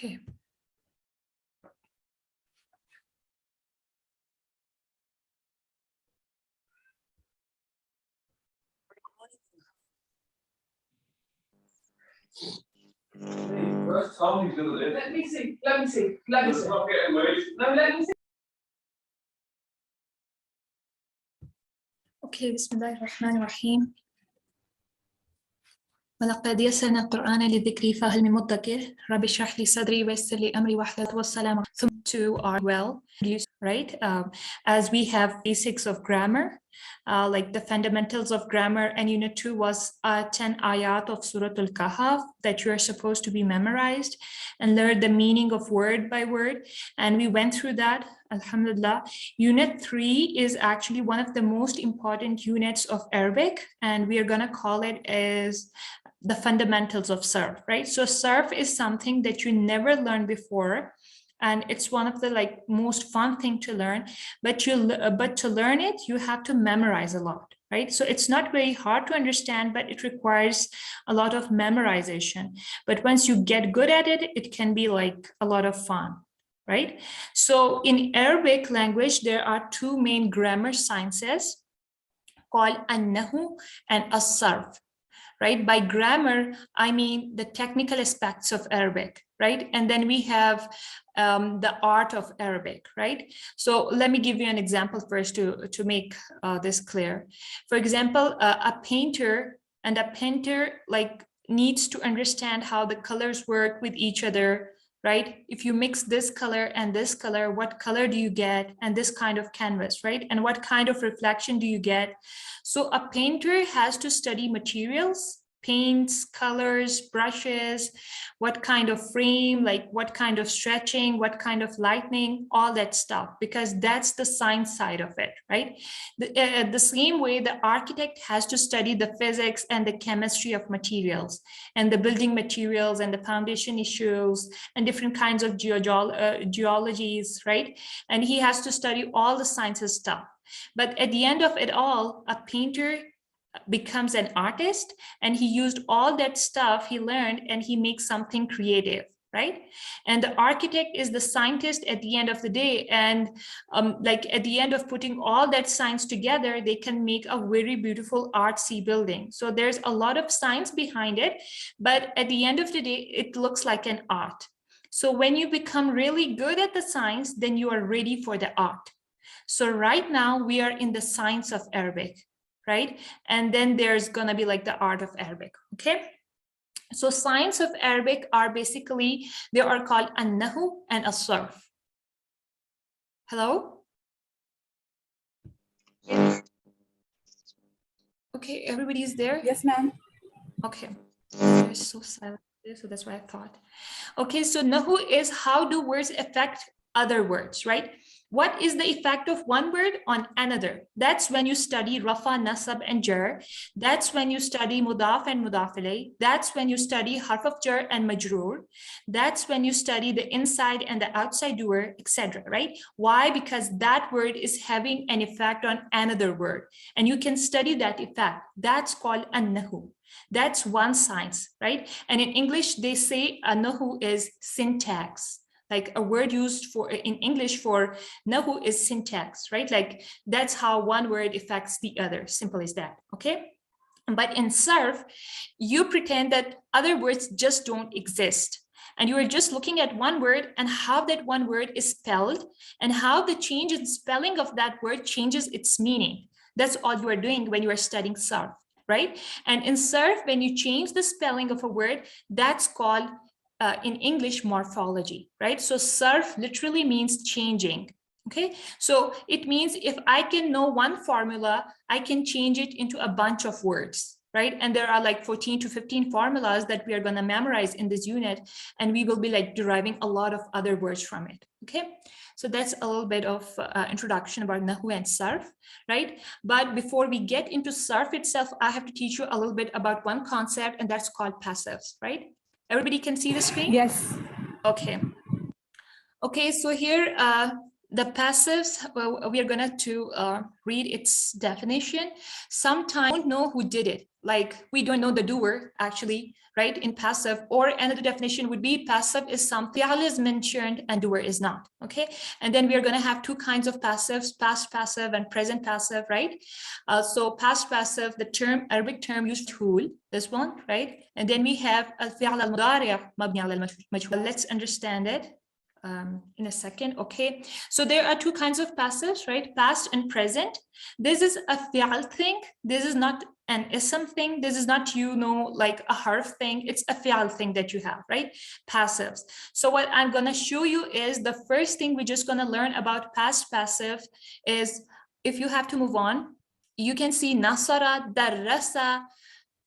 Okay. First, how he's gonna live. Let me see. Let me see. Let me see. Not getting married. No, let me see. Okay, Bismillah ar-Rahman ar-Rahim. ولقد يسرنا القرآن للذكر فهل من مدكر رب اشرح لي صدري ويسر لي أمري واحلل والسلام to our right as we have basics of grammar like the fundamentals of grammar, and unit 2 was 10 ayat of Surah Al-Kahf that you are supposed to be memorized and learn the meaning of word by word, and we went through that, alhamdulillah. Unit 3 is actually one of the most important units of Arabic, and we are going to call it as the fundamentals of sarf, right? So sarf is something that you never learned before, and it's one of the most fun thing to learn, but to learn it you have to memorize a lot, right? So it's not very hard to understand, but it requires a lot of memorization. But once you get good at it, it can be like a lot of fun, right? So in Arabic language there are two main grammar sciences called an-nahu and as-sarf. Right? By grammar, I mean the technical aspects of Arabic, right? And then we have the art of Arabic, right? So let me give you an example first to make this clear. For example, a painter needs to understand how the colors work with each other, right? If you mix this color and this color, what color do you get? And this kind of canvas, right? And what kind of reflection do you get? So a painter has to study materials, paints, colors, brushes, what kind of frame, like what kind of stretching, what kind of lighting, all that stuff, because that's the science side of it, right? The same way the architect has to study the physics and the chemistry of materials and the building materials and the foundation issues and different kinds of geologies, right? And he has to study all the sciences stuff. But at the end of it all, a painter becomes an artist, and he used all that stuff he learned and he makes something creative, right? And the architect is the scientist at the end of the day, and at the end of putting all that science together, they can make a very beautiful artsy building. So there's a lot of science behind it, but at the end of the day, it looks like an art. So when you become really good at the science, then you are ready for the art. So right now we are in the science of Arabic, right? And then there's gonna be like the art of Arabic, okay? So science of Arabic are basically, they are called an-nahu and as-sarf. Hello? Yes. Okay, everybody's there? Yes, ma'am. Okay, they're so silent, so that's what I thought. Okay, so nahu is how do words affect other words, right? What is the effect of one word on another? That's when you study rafa, nasab, and jar. That's when you study mudaf and mudaf ilayh. That's when you study harf of jar and majroor. That's when you study the inside and the outside doer, etc. Right? Why? Because that word is having an effect on another word, and you can study that effect. That's called an-nahu. That's one science, right? And in English, they say nahu is syntax. Like a word used for in English for nahu is syntax, right? Like that's how one word affects the other. Simple as that, okay? But in sarf, you pretend that other words just don't exist. And you are just looking at one word and how that one word is spelled and how the change in spelling of that word changes its meaning. That's all you are doing when you are studying sarf, right? And in sarf, when you change the spelling of a word, that's called in English morphology, right? So sarf literally means changing. Okay, so it means if I can know one formula, I can change it into a bunch of words, right? And there are like 14 to 15 formulas that we are going to memorize in this unit, and we will be like deriving a lot of other words from it. Okay, so that's a little bit of introduction about nahu and sarf, right? But before we get into sarf itself, I have to teach you a little bit about one concept, and that's called passives, right? Everybody can see the screen? Yes. Okay. Okay, so here, the passives, well, we are going to read its definition. Sometimes we don't know who did it, like we don't know the doer actually, right, in passive. Or another definition would be passive is something is mentioned and doer is not. Okay, and then we are going to have two kinds of passives, past passive and present passive, right? So past passive, the term, Arabic term used tool, this one, right? And then we have al-fi'l al-mudari' mabni ala al-majhul. Let's understand it in a second. Okay, so there are two kinds of passives, right? Past and present. This is a fi'al thing. This is not an ism thing. This is not, you know, like a harf thing. It's a fi'al thing that you have, right? Passives. So what I'm going to show you is the first thing we're just going to learn about past passive is, if you have to move on, you can see nasara, darrasa,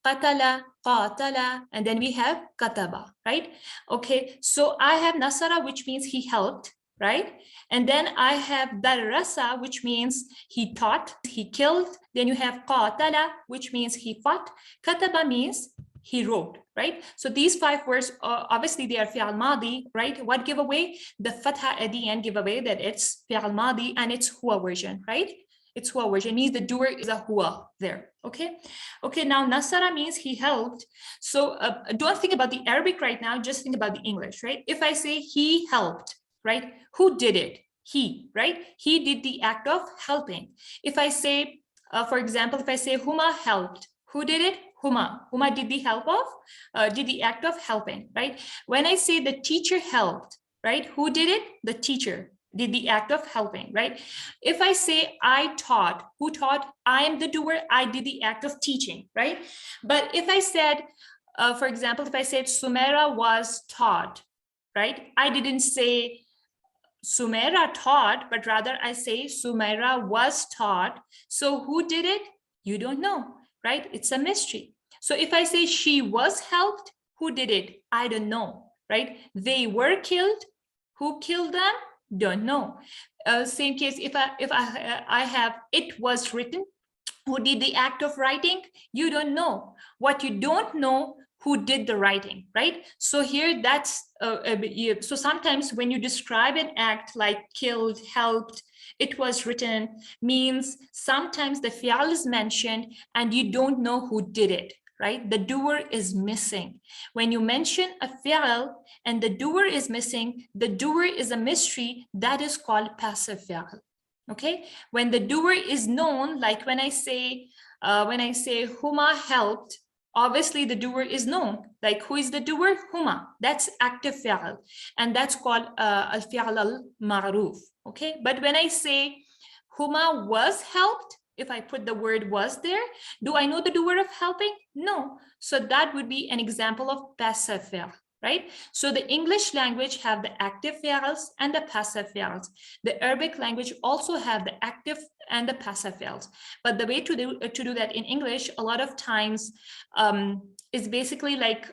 qatala, qatala, and then we have kataba, right? Okay, so I have nasara, which means he helped, right? And then I have darrasa, which means he taught, he killed. Then you have qatala, which means he fought. Kataba means he wrote, right? So these 5 words, obviously they are fi'al madi, right? What give away? The fatha at the end give away that it's fi'al madi and it's huwa version, right? It's huwa version, means the doer is a huwa there. Okay, okay, now nasara means he helped. So don't think about the Arabic right now, just think about the English, right? If I say he helped, right? Who did it? He, right? He did the act of helping. If I say, for example, if I say Huma helped, who did it? Huma. Huma did the help of, did the act of helping, right? When I say the teacher helped, right? Who did it? The teacher did the act of helping, right? If I say I taught, who taught? I am the doer, I did the act of teaching, right? But if I said, for example, if I said Sumaira was taught, right? I didn't say Sumaira taught, but rather I say Sumaira was taught. So who did it? You don't know, right? It's a mystery. So if I say she was helped, who did it? I don't know, right? They were killed. Who killed them? Don't know. Same case, if I have it was written, who did the act of writing? You don't know. What you don't know, who did the writing, right? So here that's so sometimes when you describe an act like killed, helped, it was written, means sometimes the fi'al is mentioned and you don't know who did it, right? The doer is missing. When you mention a fi'al and the doer is missing, the doer is a mystery, that is called passive fi'al. Okay, when the doer is known, like when I say Huma helped, obviously the doer is known. Like who is the doer? Huma. That's active fi'al, and that's called al-fi'al al-ma'ruf. Okay, but when I say Huma was helped, if I put the word was there, do I know the doer of helping? No. So that would be an example of passive fi'al, right? So the English language have the active fi'als and the passive fi'als. The Arabic language also have the active and the passive fi'als. But the way to do that in English, a lot of times is basically like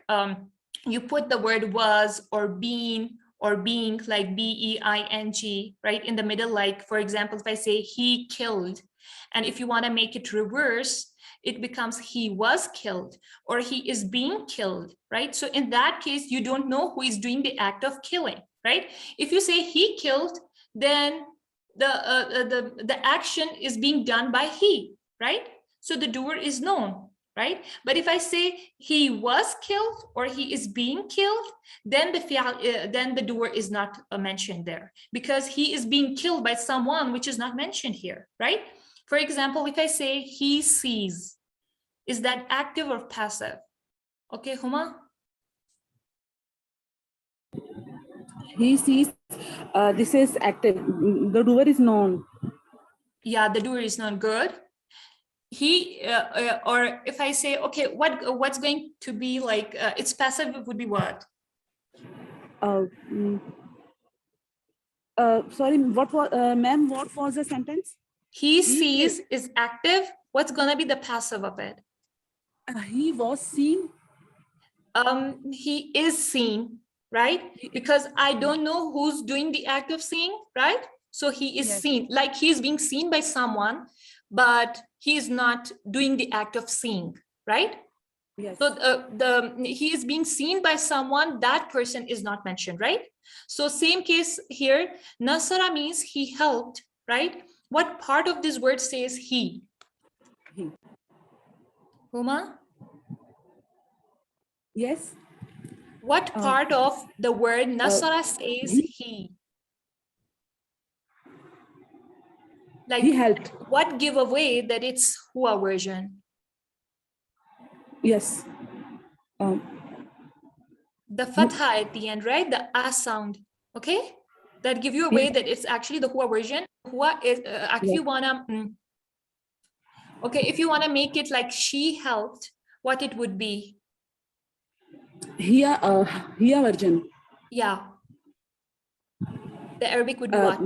you put the word was or been or being, like B-E-I-N-G, right, in the middle. Like, for example, if I say he killed, and if you want to make it reverse, it becomes he was killed or he is being killed, right? So in that case, you don't know who is doing the act of killing, right? If you say he killed, then the action is being done by he, right? So the doer is known, right? But if I say he was killed or he is being killed, then the doer is not mentioned there because he is being killed by someone which is not mentioned here, right? For example, if I say he sees, is that active or passive? Okay, Huma? He sees, this is active. The doer is known. Yeah, the doer is not good. He, or if I say, okay, what's going to be like, it's passive, it would be what? Sorry, what was, ma'am, what was the sentence? He sees is active. What's gonna be the passive of it? He was seen. He is seen, right? Because I don't know who's doing the act of seeing, right? So he is seen, like he's being seen by someone, but he is not doing the act of seeing, right? Yes. So he is being seen by someone, that person is not mentioned, right? So same case here, nasara means he helped, right? What part of this word says he? He. Huma? Yes. What part of the word nasara says he. he? He Like, helped. what give away that it's hua version? Yes. The fatha at the end, right? The a sound, okay? That give you away that it's actually the hua version. Hua is, actually wanna, okay, if you wanna make it like she helped, what it would be? Here version. Yeah. The Arabic would be what?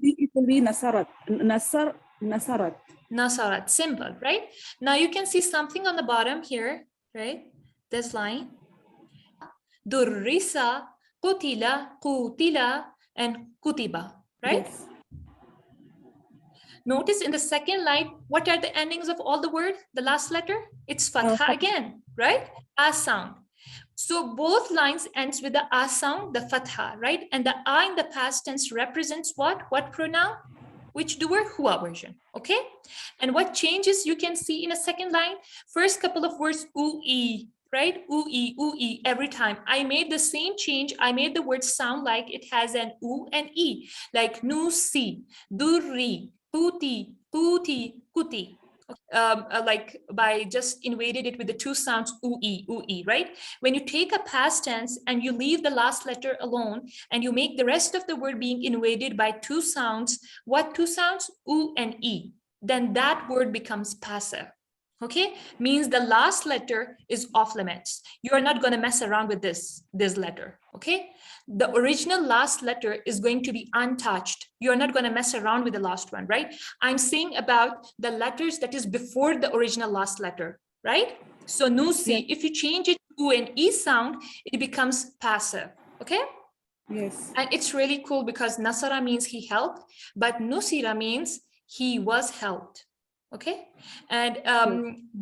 It will be Nasarat. Nasarat. Nasarat, simple, right? Now you can see something on the bottom here, right? This line. Durrisa, qutila, qutila, and kutiba, right? Yes. Notice in the second line, what are the endings of all the words? The last letter? It's fatha again, right? A sound. So both lines ends with the a sound, the fatha, right? And the a in the past tense represents what? What pronoun? Which doer? Hua version, okay? And what changes you can see in a second line? First couple of words, u-e, right? U-e, every time. I made the same change. I made the word sound like it has an u and e, like nu-si, durri, puti, puti, kuti. Like by just invaded it with the two sounds u-e, right? When you take a past tense and you leave the last letter alone and you make the rest of the word being invaded by two sounds, what two sounds? U and e. Then that word becomes passive. Okay, means the last letter is off limits. You are not going to mess around with this letter. Okay, the original last letter is going to be untouched. You're not going to mess around with the last one, right? I'm saying about the letters that is before the original last letter, right? So nusi, if you change it to an e sound, it becomes passive. Okay. Yes. And it's really cool because nasara means he helped, but nusira means he was helped. Okay. And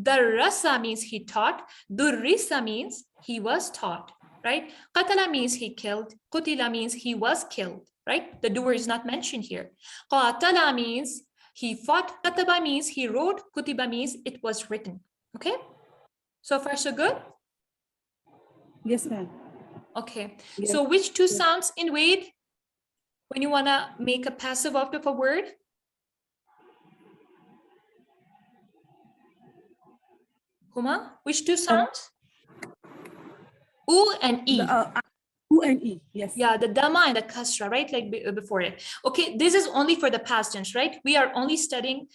darrasa means he taught. Durrisa means he was taught, right? Qatala means he killed. Qutila means he was killed, right? The doer is not mentioned here. Qatala means he fought. Kataba means he wrote. Kutiba means it was written. Okay. So far, so good? Yes, ma'am. Okay. Yes. So which two sounds invade when you want to make a passive out of a word? Huma, which two sounds? U and E. U and E, yes. Yeah, the dhamma and the kasra, right? Like before it. Okay, this is only for the past tense, right? We are only studying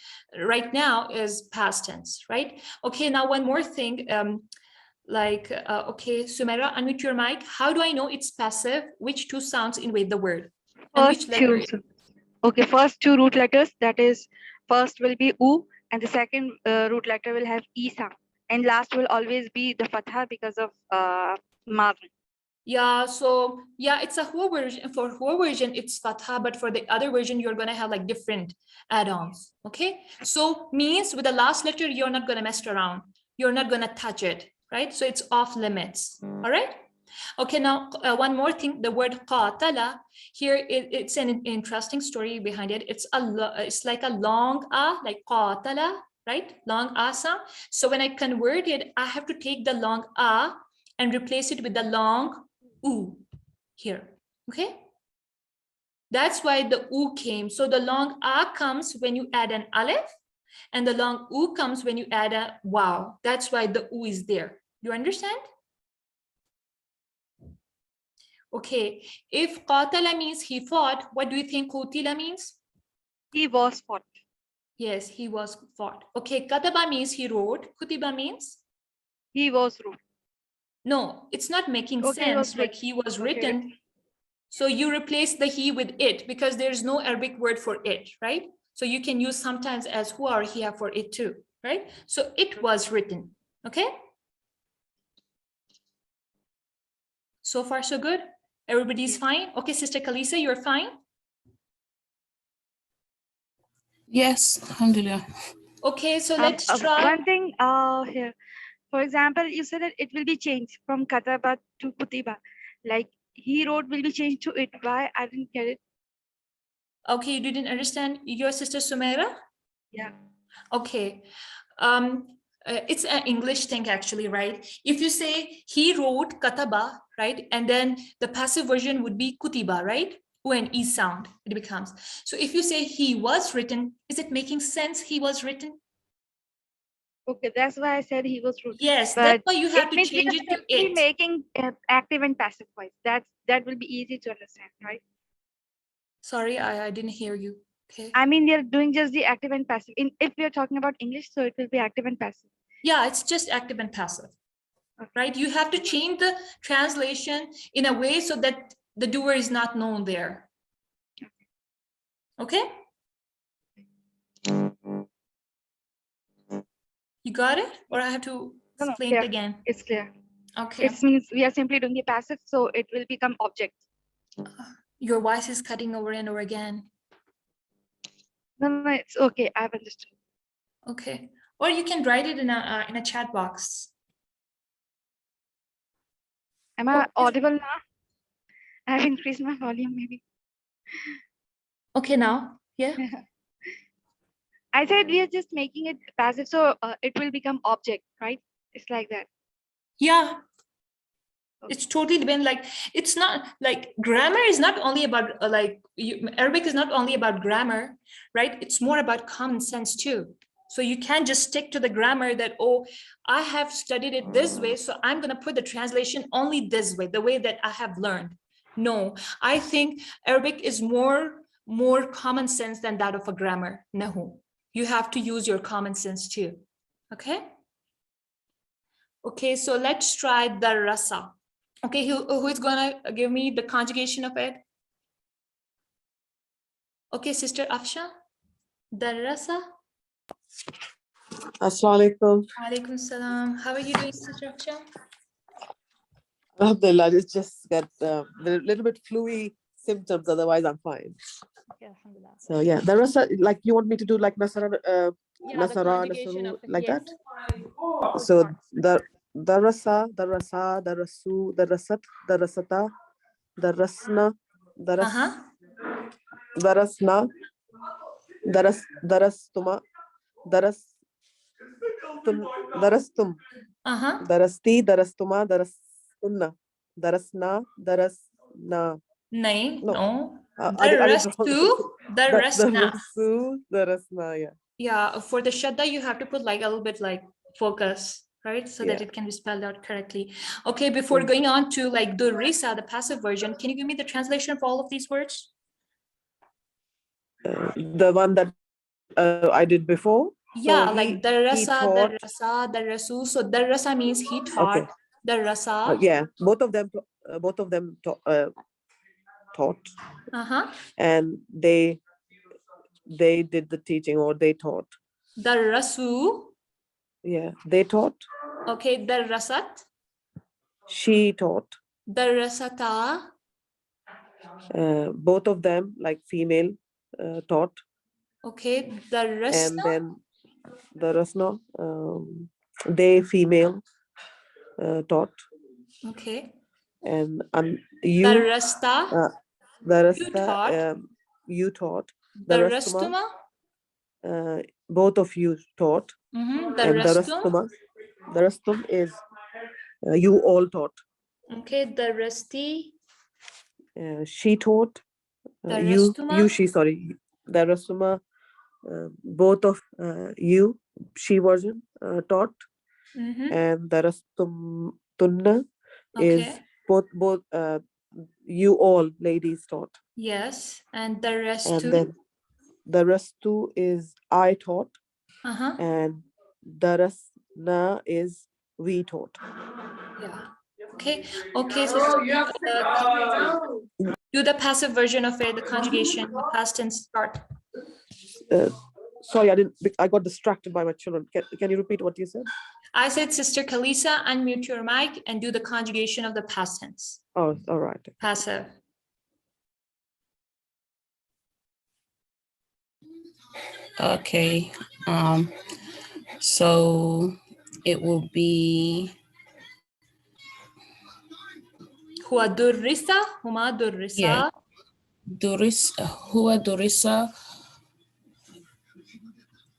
right now is past tense, right? Okay, now one more thing. Okay, Sumaira, unmute your mic. How do I know it's passive? Which two sounds invade the word? And which letter? Okay, first two root letters, that is, first will be U and the second root letter will have E sound. And last will always be the fatha because of Madri. Yeah, so yeah, it's a Hua version. For Hua version, it's fatha, but for the other version, you're going to have like different add-ons. Okay, so means with the last letter, you're not going to mess around. You're not going to touch it, right? So it's off limits. All right. Okay, now one more thing, the word qatala here, it's an interesting story behind it. It's like a long a, like qatala, right? Long a sound. So when I convert it, I have to take the long a and replace it with the long u here. Okay, that's why the u came. So the long a comes when you add an aleph, and the long u comes when you add a wow. That's why the u is there. You understand? Okay, if qatala means he fought, what do you think qutila means? He was fought. Yes, he was fought. Okay, kataba means he wrote. Kutiba means? He was wrote. No, it's not making Okay, sense. Like he was written. So you replace the he with it because there's no Arabic word for it, right? So you can use sometimes as huwa or hiya for it too, right? So it was written. Okay. So far, so good. Everybody's fine. Okay, Sister Kalisa, you're fine. Yes, alhamdulillah. Okay, so let's try. One thing here, For example, you said that it will be changed from kataba to kutiba. Like he wrote will be changed to it. Why? I didn't get it. Okay, you didn't understand your sister Sumaira? Yeah. Okay. It's an English thing actually, right? If you say he wrote kataba, right? And then the passive version would be kutiba, right? O and E sound, it becomes. So if you say he was written, is it making sense? He was written? Okay, that's why I said he was rude. Yes, that's But why you it have to means we change are it to simply it. making active and passive voice. That will be easy to understand, right? Sorry, I didn't hear you. Okay. I mean, they're doing just the active and passive. If we are talking about English, so it will be active and passive. Yeah, it's just active and passive, right? You have to change the translation in a way so that the doer is not known there. Okay? You got it? Or I have to No, no, explain it clear. again? It's clear. Okay. It means we are simply doing the passive, so it will become object. Your voice is cutting over and over again. No, no, it's okay. I've understood. Okay. Or you can write it in a chat box. Am I Okay. audible now? I've increased my volume, maybe. Okay, now. Yeah. I said we are just making it passive, so it will become object, right? It's like that. Yeah. It's totally depend, like it's not like grammar is not only about Arabic is not only about grammar, right? It's more about common sense too. So you can't just stick to the grammar that, oh, I have studied it this way, so I'm going to put the translation only this way, the way that I have learned. No, I think Arabic is more common sense than that of a grammar. No, you have to use your common sense too. Okay. Okay, so let's try darasa. Okay, who is gonna give me the conjugation of it? Okay, Sister Afsha. Darasa. Assalamu alaikum. Alaikum salam. How are you doing, Sister Afsha? Alhamdulillah, it's just got a little bit flu-y symptoms. Otherwise, I'm fine. Okay, alhamdulillah. So yeah, the rest, like you want me to do like Nasara, Yeah, the Nasara, conjugation Nasaru, of it, like yes. that. So the rasa, the rasa, the rasu, the rasat, the rasata, the rasna, the ras, Uh-huh. the rasna, the rastuma, the ras, the rastum, Uh-huh. the rasti, the rastuma, the rastunna, the rasna, the rasna. Nahin, No. no. I The did wrong. rastu, the The rasna. rasu, the rasna, yeah. Yeah, for the shadda, you have to put like a little bit like focus, right? So that Yeah. it can be spelled out correctly. Okay, before going on to like the risa, the passive version, can you give me the translation of all of these words? The one that I did before. Yeah, So like the he rasa, taught. the rasa, the rasu. So the rasa means he taught. Okay. The rasa. Yeah, both of them taught, Uh-huh. and they did the teaching, or they taught. The rasu. Yeah, they taught. Okay, the rasat. She taught. The rasata. Both of them, like female, taught. Okay, the And rasna. then the rasna, they female taught. Okay. And The you, rasta. the You rasta, taught. you taught. The rastuma, rastuma. both of you taught. Mm-hmm. The And the rastum. rastum is you all taught. Okay, the rasti. She taught. The You, rastuma. she, sorry. The rastuma, both of you, she version, taught. Mm-hmm. And the rastum tunna is Okay. both you all ladies taught. Yes. And the And rastu. then the rastu is I taught. Uh-huh. And the rasna is we taught. Yeah. Okay. Okay. So do the passive version of it, the conjugation, the past tense start. Sorry, I got distracted by my children. Can you repeat what you said? I said, Sister Kalisa, unmute your mic and do the conjugation of the past tense. Oh, all right. Passive. Okay. So it will be هو درس هما درسا. Yeah. درس هو درس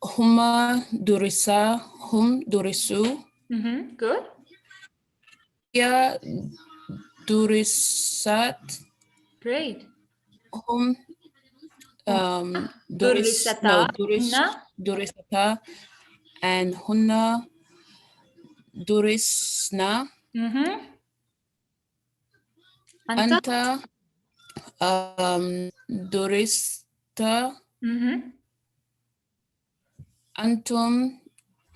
هما درسا هم درسوا Good. هي درست Great. هم درستا هن. درستا and هن درسنا أنت. أنت درست أنتم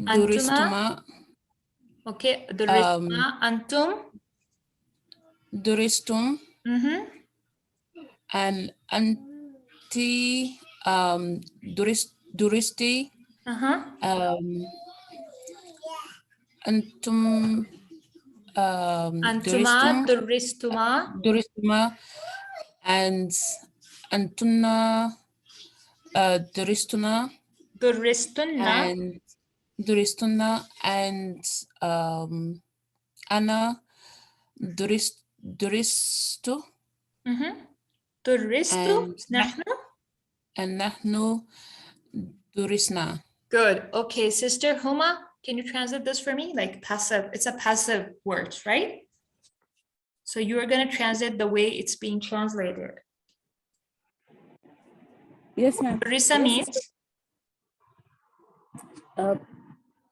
درستما Okay. درسما أنتم. درستم and أنت درستي أنتم أنتما درستما. درستما and أنتن درستنا درستنا. and درستنا and أنا درست درستو and نحن. and نحن درسنا. Good. Okay, sister Huma, can you translate this for me? Like passive, it's a passive word, right? So you are going to translate the way it's being translated. Yes, ma'am. Risa means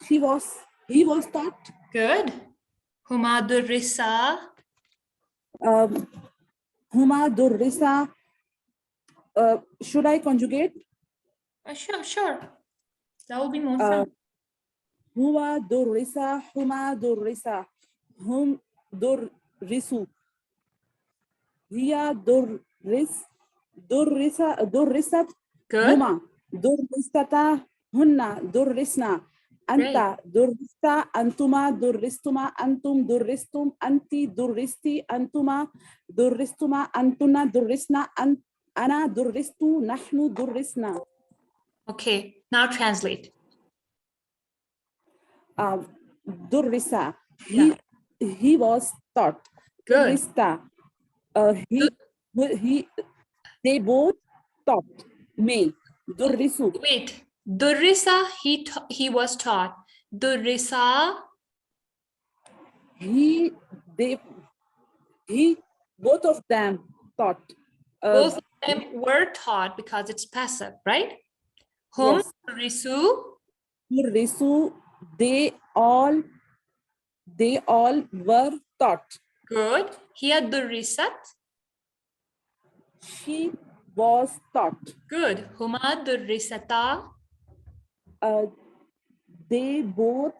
he was taught. good. Huma durrisa. Huma durrisa. Should I conjugate? Sure. That will be more fun. Huwa durrisa, huma durrisa, hum durrisu. Hiya durrisat, Good. huma durrisata, hunna durrisna. Anta durrista, antuma durristuma, antum durristum, anti durristi, antuma durristuma, antuna durrisna, ana durristu, nahnu durrisna. Okay, now translate. Durrisa. He was taught. Good. Durrista. They both taught. Male. Durrisu. Wait. Durrisa, he was taught. Durrisa. Both of them taught. Both of them were taught because it's passive, right? Hum Yes. durrisu. Durrisu. They all were taught. Good. Hiya durrisat. She was taught. Good. Huma durrisata. They both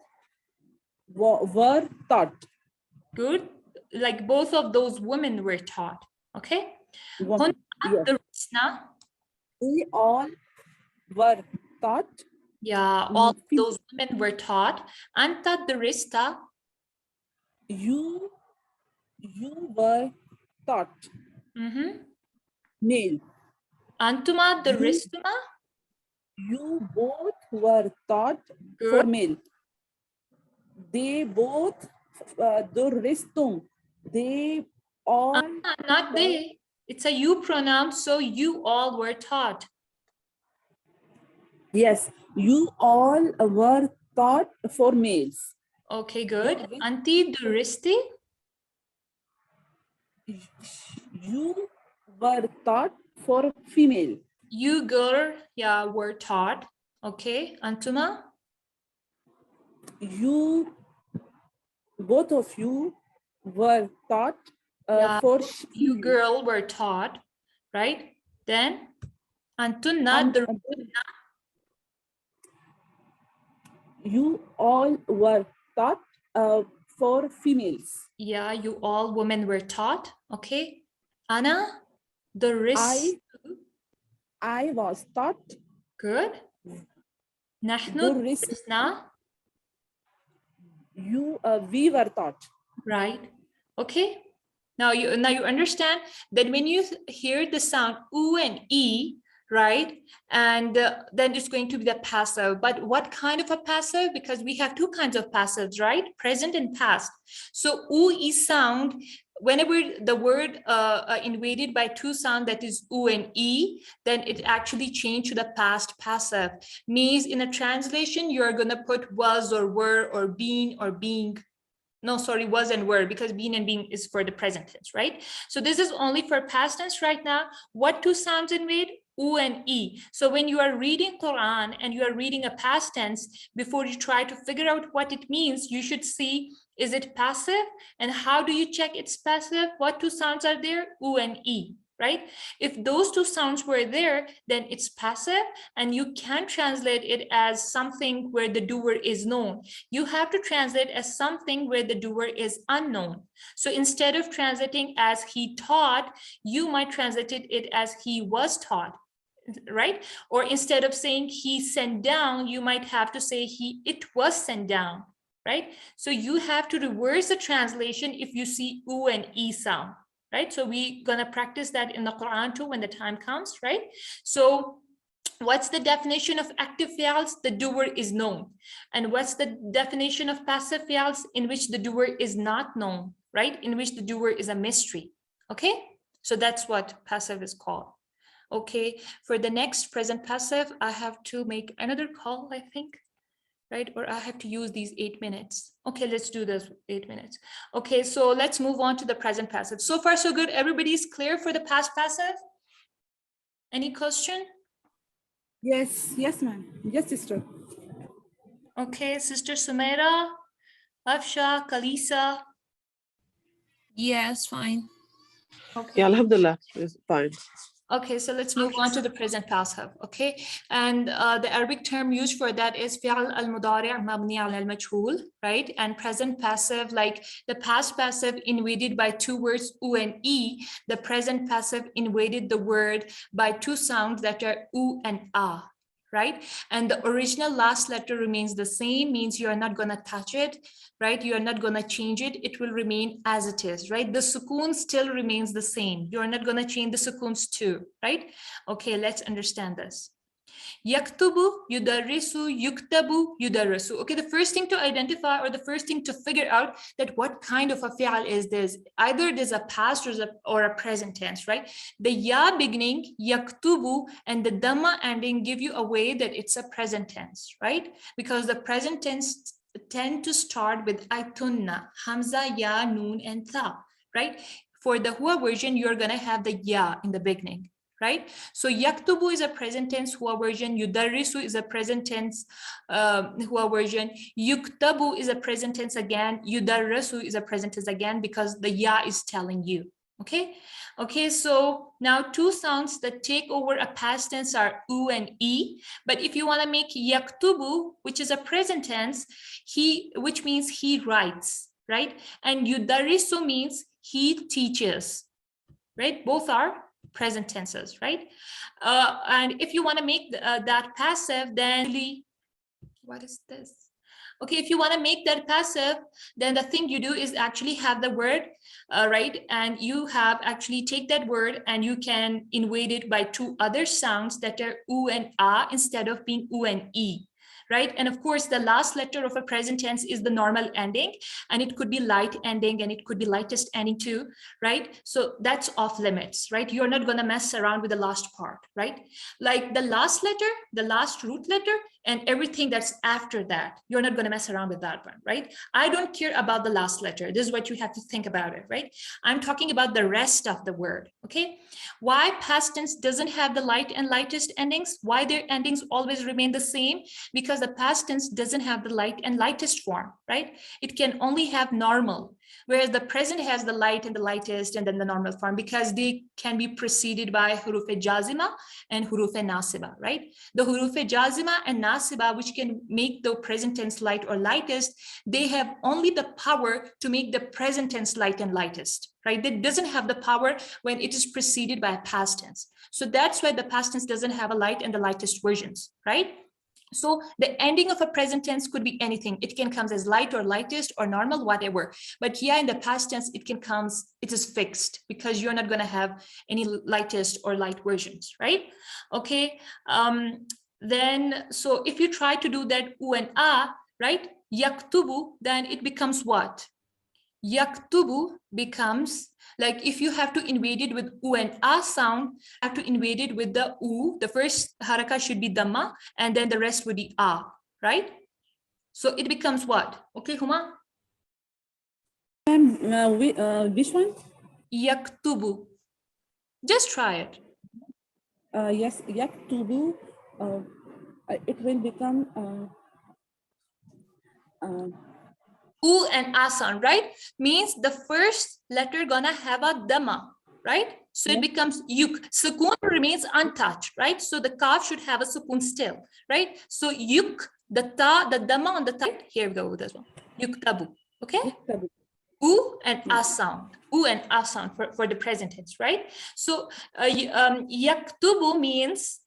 were taught. Good. Like both of those women were taught. Okay. Woman. Hunna Yes. durrisna. They all were taught. Yeah, all those women were taught. Anta durrista. You were taught. Male. Antuma durristuma. You both were taught for Good. male. They both durristum. They all Not they. It's a you pronoun, so you all were taught. yes, you all were taught for males. Okay, good. Anti durristi. You were taught for female. You girl, yeah, were taught. Okay, Antuma. You both of you were taught Yeah, for You female. girl were taught, right? Then Antunna durrina. You all were taught for females. Yeah, you all women were taught. Okay. Ana durris. I was taught. Good. Nahnu Durris. durrisna. We were taught. Right. Okay. Now you understand that when you hear the sound U and E, right? And then it's going to be the passive. But what kind of a passive? Because we have two kinds of passives, right? Present and past. So oo is sound. Whenever the word invaded by two sound, that is oo and e, then it actually changed to the past passive. Means in a translation, you're going to put was or were or been or being. No, sorry, was and were, because been and being is for the present tense, right? So this is only for past tense right now. What two sounds invade? U and E. So when you are reading Quran and you are reading a past tense, before you try to figure out what it means, you should see, is it passive? And how do you check it's passive? What two sounds are there? U and E, right? If those two sounds were there, then it's passive, and you can translate it as something where the doer is known. You have to translate as something where the doer is unknown. So instead of translating as he taught, you might translate it as he was taught, right? Or instead of saying he sent down, you might have to say it was sent down, right? So you have to reverse the translation if you see U and E sound, right? So we're gonna practice that in the Quran too when the time comes, right? So what's the definition of active fi'als? The doer is known. And what's the definition of passive fi'als? In which the doer is not known, right? In which the doer is a mystery, okay? So that's what passive is called. Okay, for the next present passive, I have to make another call, I think, right? Or I have to use these 8 minutes. Okay, let's do this 8 minutes. Okay, so let's move on to the present passive. So far, so good. Everybody's clear for the past passive? Any question? Yes, yes, ma'am. Yes, sister. Okay, Sister Sumaira, Afsha, Kalisa. Yes, fine. Okay. Yeah, Alhamdulillah, it's fine. Okay, so let's move on to the present passive, okay? And the Arabic term used for that is fi'al al-mudari' mabni ala al-majhul, right? And present passive, like the past passive invaded by two words u and e, the present passive invaded the word by two sounds that are u and a, right? And the original last letter remains the same, means you are not gonna touch it, right? You are not gonna change it. It will remain as it is, right? The sukoon still remains the same. You're not gonna change the sukoons too, right? Okay, let's understand this. Yaktubu, yudarrisu, yuktabu, yudarrisu. Okay, the first thing to identify, or the first thing to figure out, that what kind of a fi'al is this? Either it is a past or a present tense, right? The ya beginning, yaktubu, and the dhamma ending give you away that it's a present tense, right? Because the present tense tend to start with aitunna, hamza, ya, noon, and tha, right? For the Hua version, you're gonna have the ya in the beginning, right? So yaktubu is a present tense Hua version, yudarrisu is a present tense Hua version, yuktabu is a present tense again, yudarrasu is a present tense again, because the ya is telling you, okay? Okay, so now two sounds that take over a past tense are u and e, but if you want to make yaktubu, which is a present tense, which means he writes, right? And yudarrisu means he teaches, right? Both are present tenses, right? And if you want to make that passive, then what is this? Okay, if you want to make that passive, then the thing you do is actually have the word, right? And you have actually take that word and you can invade it by two other sounds that are u and a instead of being u and e, right? And of course, the last letter of a present tense is the normal ending, and it could be light ending and it could be lightest ending too, right? So that's off limits, right? You're not going to mess around with the last part, right? Like the last letter, the last root letter, and everything that's after that, you're not going to mess around with that one, right? I don't care about the last letter. This is what you have to think about it, right? I'm talking about the rest of the word, okay? Why past tense doesn't have the light and lightest endings? Why their endings always remain the same? Because the past tense doesn't have the light and lightest form, right? It can only have normal, whereas the present has the light and the lightest and then the normal form, because they can be preceded by huruf-e jazima and huruf-e nasiba, right? The huruf-e jazima and nasiba, which can make the present tense light or lightest, they have only the power to make the present tense light and lightest, right? That doesn't have the power when it is preceded by a past tense. So that's why the past tense doesn't have a light and the lightest versions, right? So the ending of a present tense could be anything. It can come as light or lightest or normal, whatever. But here in the past tense, it is fixed because you're not going to have any lightest or light versions, right? Okay. Then, so if you try to do that u and a, right? Yaktubu, then it becomes what? Yaktubu becomes, like if you have to invade it with u and a sound, have to invade it with the u. The first haraka should be dhamma, and then the rest would be a, right? So it becomes what? Okay, Huma? And which one? Yaktubu. Just try it. Yes, yaktubu. It will become. U and a sound, right? Means the first letter gonna have a dhamma, right? So it becomes yuk. Sukun remains untouched, right? So the kaf should have a sukun still, right? So yuk, the ta, the dhamma on the ta. Here we go with this one. Yuktabu. Okay? Yaktabu. U and a sound. U and a sound for the present tense, right? So yaktubu means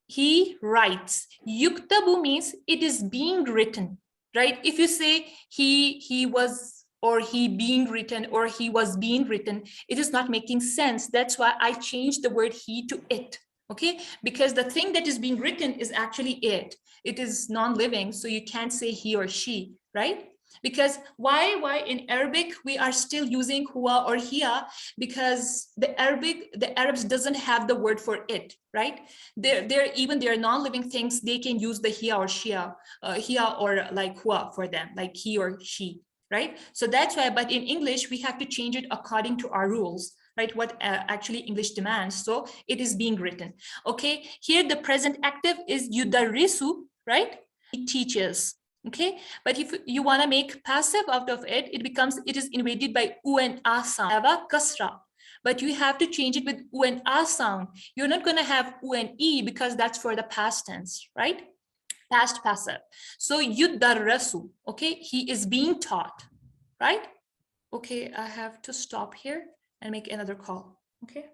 he writes. Yuktabu means it is being written. Right? If you say he was, or he being written, or he was being written, it is not making sense. That's why I changed the word he to it. Okay? Because the thing that is being written is actually it. It is non-living, so you can't say he or she, right? Because why in Arabic we are still using huwa or hiya? Because the Arabs doesn't have the word for it, right? They're non-living things, they can use the hiya or shia, hiya or like huwa for them, like he or she, right? So that's why, but in English we have to change it according to our rules, right? What actually English demands. So it is being written. Okay, here the present active is yudarisu, right? He teaches. Okay, but if you want to make passive out of it, it is invaded by u and a sound. Have a kasra, but you have to change it with u and a sound. You're not going to have u and e because that's for the past tense, right? Past passive. So yudarrasu, okay, he is being taught, right? Okay, I have to stop here and make another call. Okay.